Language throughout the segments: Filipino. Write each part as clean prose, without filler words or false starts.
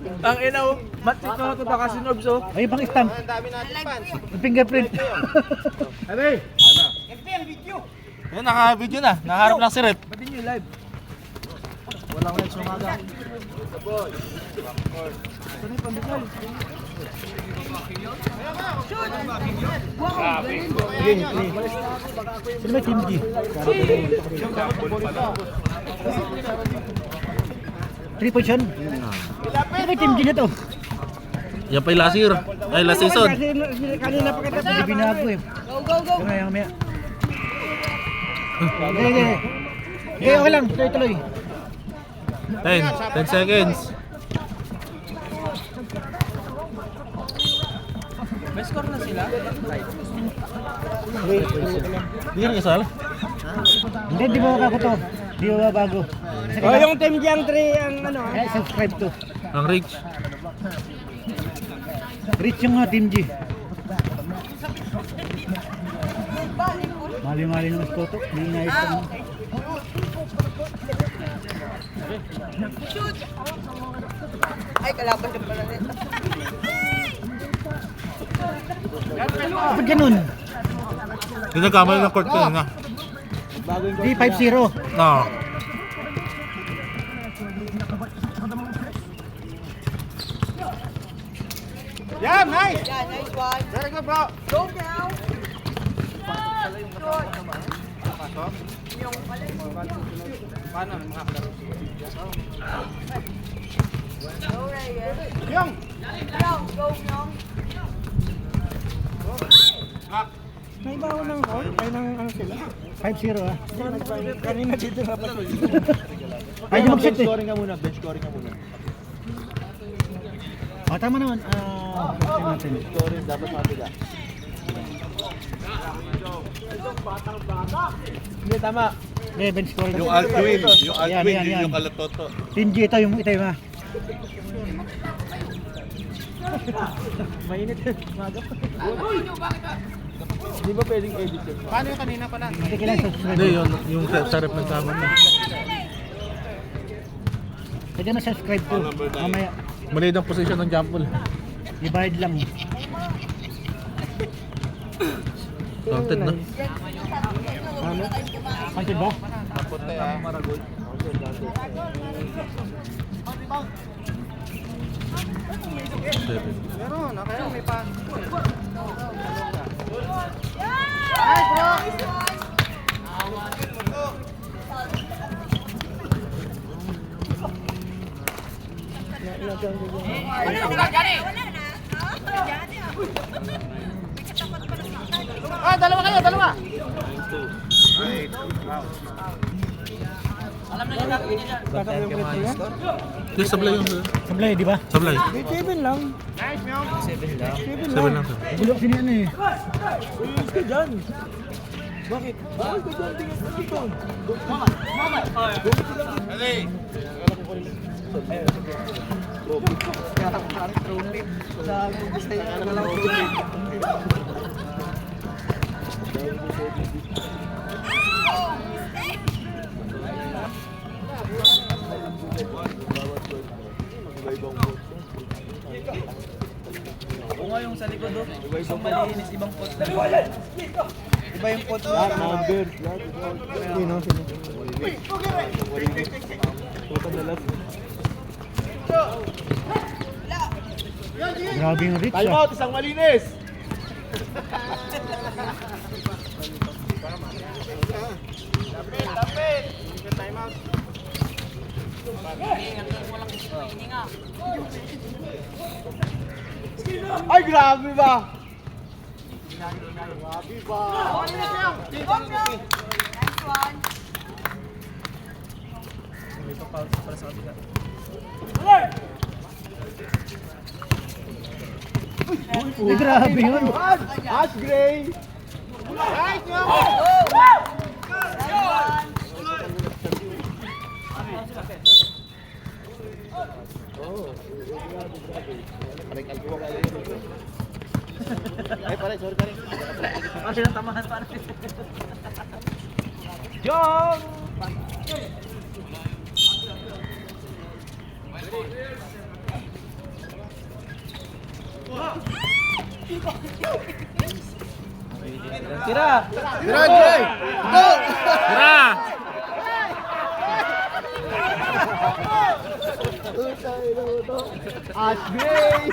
Ang inaw, matik na ito baka sinobs oh. Ay, pang stamp. Ang dami natin fans. Fingerprint. Abe! Yan, naka-video na. Naharap lang si Red. Pati nyo live. Walang live sa umaga. Ito na yung pandikal. Sino ba Team G? Three position? Sino ba Team G na to? Yan pa yung last year. Ay, last season. Kanina pa kita. Hindi binago eh. Go. Mamaya. Okay. Okay lang. Tuloy. 10 seconds. May score na sila? Hindi ka kasal? Hindi, di ba ako to? Di ba bago? Oh, yung Team Jiang 3 ang ano. Subscribe to. Ang reach. Reach yung Team G. Mali-mali ng toto. Hindi inayos ka mo. Ay, kalaban na pala nito. Ba't ganun? Hindi nagkamali ng court ko na. Di 5-0. No. Yeah, nice! Yeah, nice one. Very good bro. Go now. Paano makakalaro? Go, Reyes. Yung! Go, Nyong. May bawa ng call? Ay, ng ano sila? 5-0 ah. Kanina dito na pala. Ay, di mag-set eh. Scoring ka muna, bench scoring ka muna. Tama naman. Natin. Scoring dapat mabila. Hindi, tama. Okay, bench score. Yung Altwin. Yung Altwin, Yan. yung Kalatoto. Team G ito, yung ito ha. Mainit. Maga pa. Di ba pwedeng edit yun? Paano yung kanina pala? Hindi kailangan subscribe. Hindi, yung sa rep nagkama na. Pwede na subscribe to. Mamaya, Maliit ang position ng jump ball. ibayad lang. Counted na. Ano? Counted ba? Kapunta ya. Maragol. Pero nakaya may pa. Ah, dalawa kayo, dalawa. Yung sablay yung Sablay, di ba? sablay. 7 lang. 7 lang sir. Bulok sini ano eh. Uy, ka dyan. Bakit? Bakit ka dyan? Tingin ka dito. Oo nga yung sa likod doon. Isang malinis, ibang pot lang. Iba yung pot mo. Number. Sino? Grabe yung reach Time ah. out, isang malinis. Lapit. Time out. Ay, grabe ba? Grabe ba? Go, Nyong. Nice one. Ay, grabe yun. Ash Gray. Right, Nyong. Ay, pare, sorry pare. Kasi nang tamahan pa rin. Jong! Tira! Tira, Jay! Go! Tira! Ashley!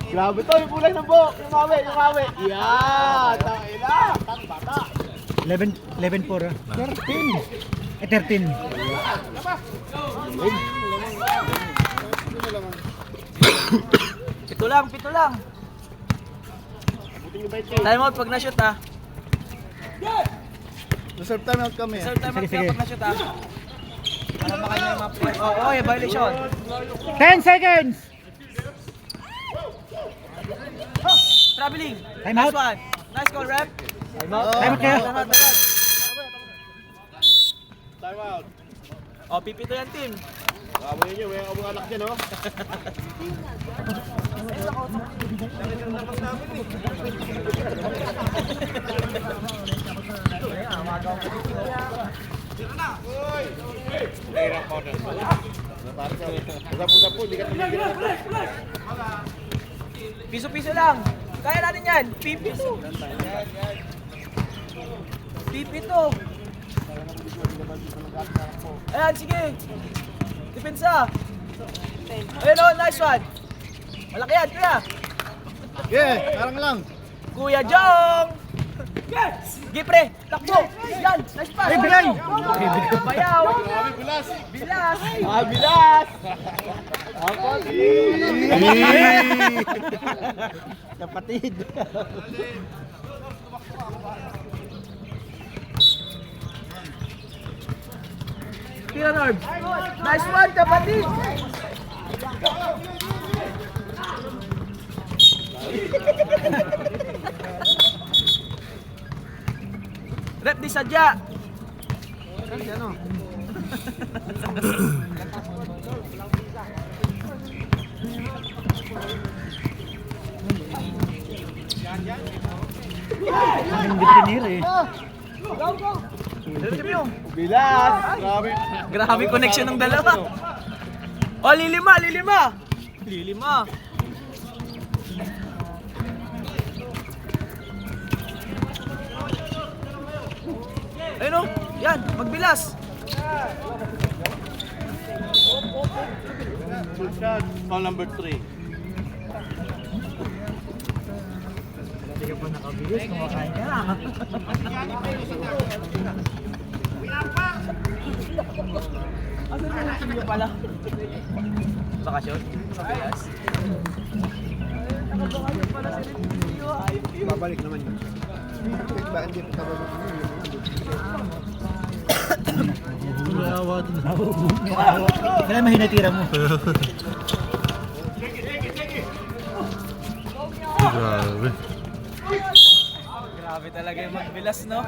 Grabe to, yung kulay ng buhok. Yung mawi. Yan! Tangina! Bata! 11-4 ah. 13! Eh, 13. Pito lang. Time out pag na-shoot ah. Reserve time out kami. Reserve time out Sige, sige. pag na-shoot ah. Para makanya yung mga players. Oo, violation. 10 seconds! Traveling. Time out. Nice one. Nice call, rep. Time out kaya? Time out. Time out. Oh, pipito yan, team. Baboy nyo, may mga anak dyan, oh. Usap-usap po, di ka tumigil. Piso-piso lang. Kaya natin yan. Pipito. Pipito. Ayan, sige. Depensa. Ayan o, nice one. Malaki yan, kuya. Yeah, parang lang. Kuya Jong. Sige, pre. Takbo. Yan, nice pass. Ay, bilay. Bayaw. Bilas. Bilas. Bilas. Kapatid. Tira, Norb. Nice one, kapatid. Rep di sadya. Ang definir eh. Bilas. Grabe. Grabe connection ng dalawa. Oh, lilima. Ayun oh, yan, magbilas. Foul number 3. Hindi ka pa nakabilis, kumakain ka na. Ano na lang niyo pala? Bakasyon? Bilas? Nakabakasyon pala si Rio. Babalik naman yun. Ba, hindi pa babalik naman yun. Kumawa din. Kailan mahinatira mo? Grabe. Grabe talaga yung magbilas, no?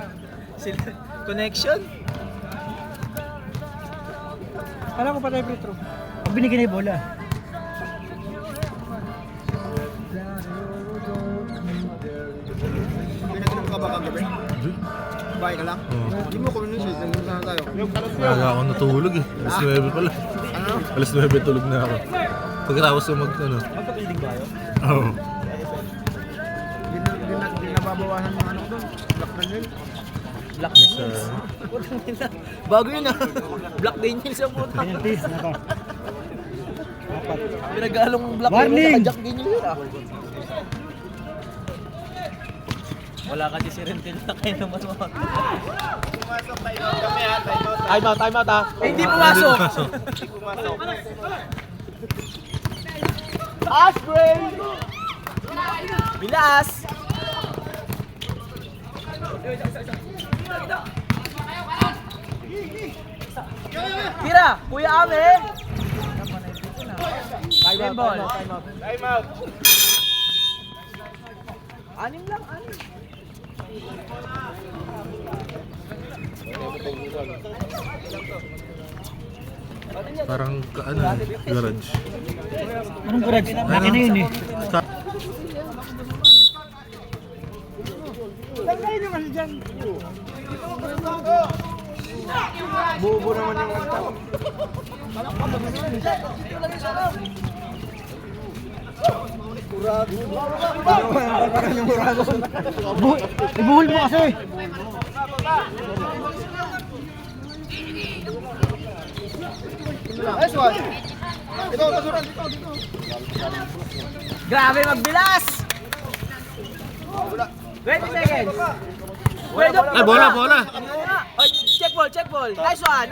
Sila, connection? Alam ko pa tayo, Petro. Pag binigyan na yung bola. Pinag-inom ka ba kagabi? Bahay ka lang? Oo. Hindi mo communicate, nandun na tayo. Kaya ako natulog eh. Alas 9 pala. Ano? Alas 9 tulog na ako. Pagkatapos ko ano. Magpapiling ba yun? Oo. Hindi nababawasan ng ano doon. Black na nil. Black Daniels. Bago yun ah. Black Daniels yung puta. Penalties, nako. Pinagalong Black Warning! Daniels sa Jack Daniels yun ah. Wala kasi si Rentel na kayo naman mo. Time out ah. Eh, hindi pumasok. Ashbray! Bilas! Tira! Kuya Ame! Time out. Time out. Anim lang, anim. Parang ano, garage. Anong garage? Akin na yun eh. Bubo naman yung nagtawag. Ito lang yung sarap. Ibuhol mo kasi. Nice one. Dito, kasuran, dito. Grabe magbilas! 20 seconds. Pwede Ay, bola, bola. Oy, check ball. Nice one.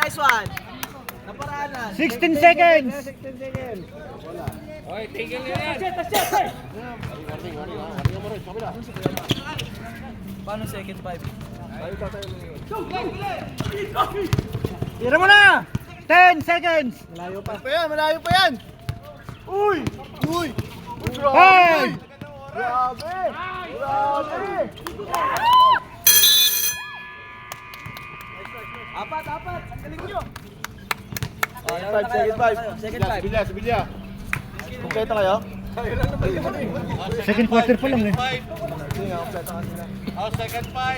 Naparanan. 16 seconds. Paano second 5? Tira mo na. 10 seconds. Malayo pa yan. Uy! Hey! Grabe! Apat. Ang galing nyo. Second 5. Sibilya. Kompleto kayo? Second quarter pa lang eh. Oh, second five.